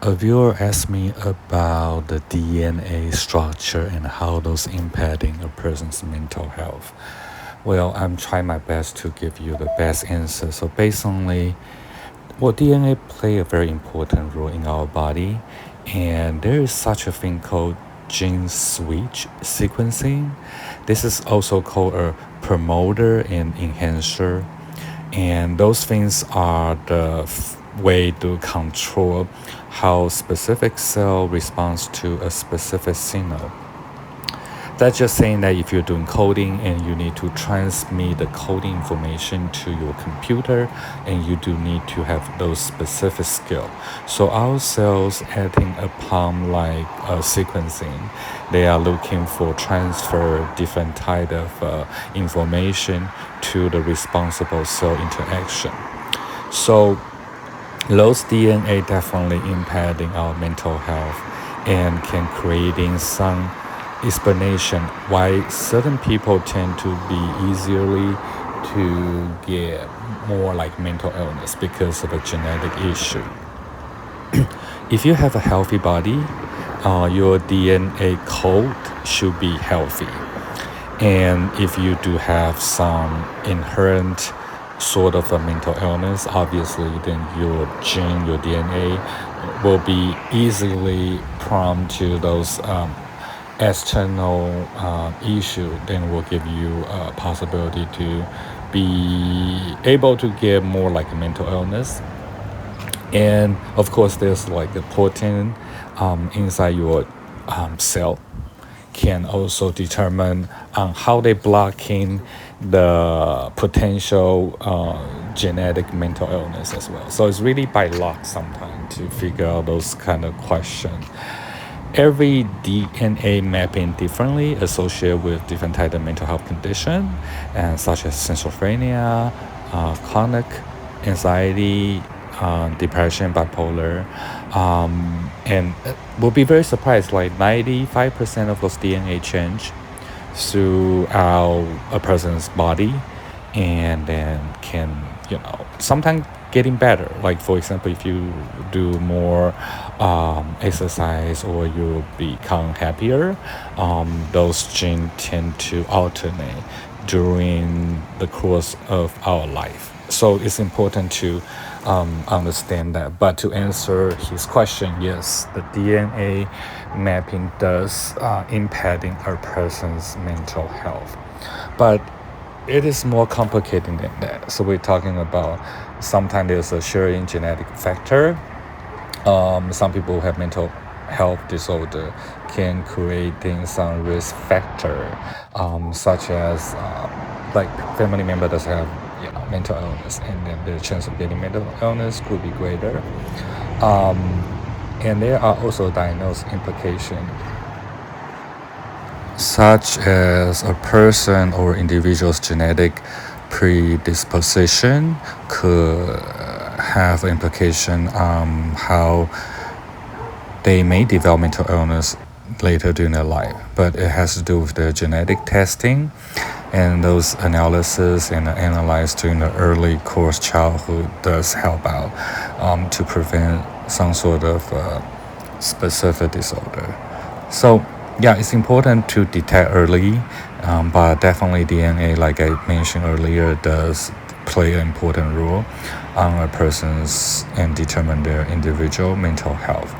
A viewer asked me about the DNA structure and how those impacting a person's mental health. Well, I'm trying my best to give you the best answer. So basically, DNA play a very important role in our body, and there is such a thing called gene switch sequencing. This is also called a promoter and enhancer, and those things are the way to control how specific cell responds to a specific signal. That's just saying that if you're doing coding and you need to transmit the coding information to your computer, and you do need to have those specific skill. So our cells acting upon like sequencing, they are looking for transfer different type of information to the responsible cell interaction. So those DNA definitely impacting our mental health and can creating some explanation why certain people tend to be easily to get more like mental illness because of a genetic issue. If you have a healthy body, your DNA code should be healthy. And if you do have some inherent sort of a mental illness, obviously then your gene, your DNA will be easily prone to those external issue, then will give you a possibility to be able to get more like a mental illness. And of course, there's like a protein inside your cell can also determine how they blocking the potential genetic mental illness as well. So it's really by luck sometimes to figure out those kind of questions. Every DNA mapping differently associated with different type of mental health condition, and such as schizophrenia, chronic anxiety, depression, bipolar, and we'll be very surprised. Like 95% of those DNA change throughout a person's body, and then can sometimes getting better. Like for example, if you do more exercise or you become happier, those genes tend to alternate during the course of our life. So it's important to understand that. But to answer his question, yes, the DNA mapping does impacting a person's mental health, but it is more complicated than that. So we're talking about sometimes there's a sharing genetic factor. Some people who have mental health disorder can create some risk factor, such as like family member does have mental illness, and then the chance of getting mental illness could be greater. And there are also diagnosed implications, such as a person or individual's genetic predisposition could have implication on how they may develop mental illness later during their life. But it has to do with the genetic testing, and those analysis and analyze during the early course childhood does help out to prevent some sort of specific disorder. So yeah, it's important to detect early, but definitely DNA, like I mentioned earlier, does play an important role on a person's and determine their individual mental health.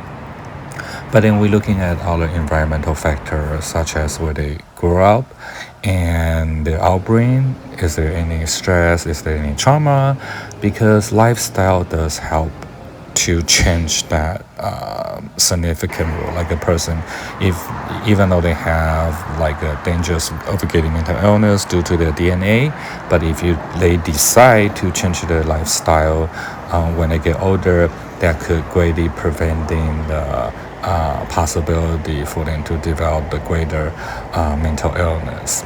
But then we're looking at other environmental factors, such as where they grow up and their upbringing. Is there any stress? Is there any trauma? Because lifestyle does help to change that significant role. Like a person, if even though they have like a dangerous of getting mental illness due to their DNA, but if they decide to change their lifestyle when they get older, that could greatly preventing the possibility for them to develop the greater mental illness.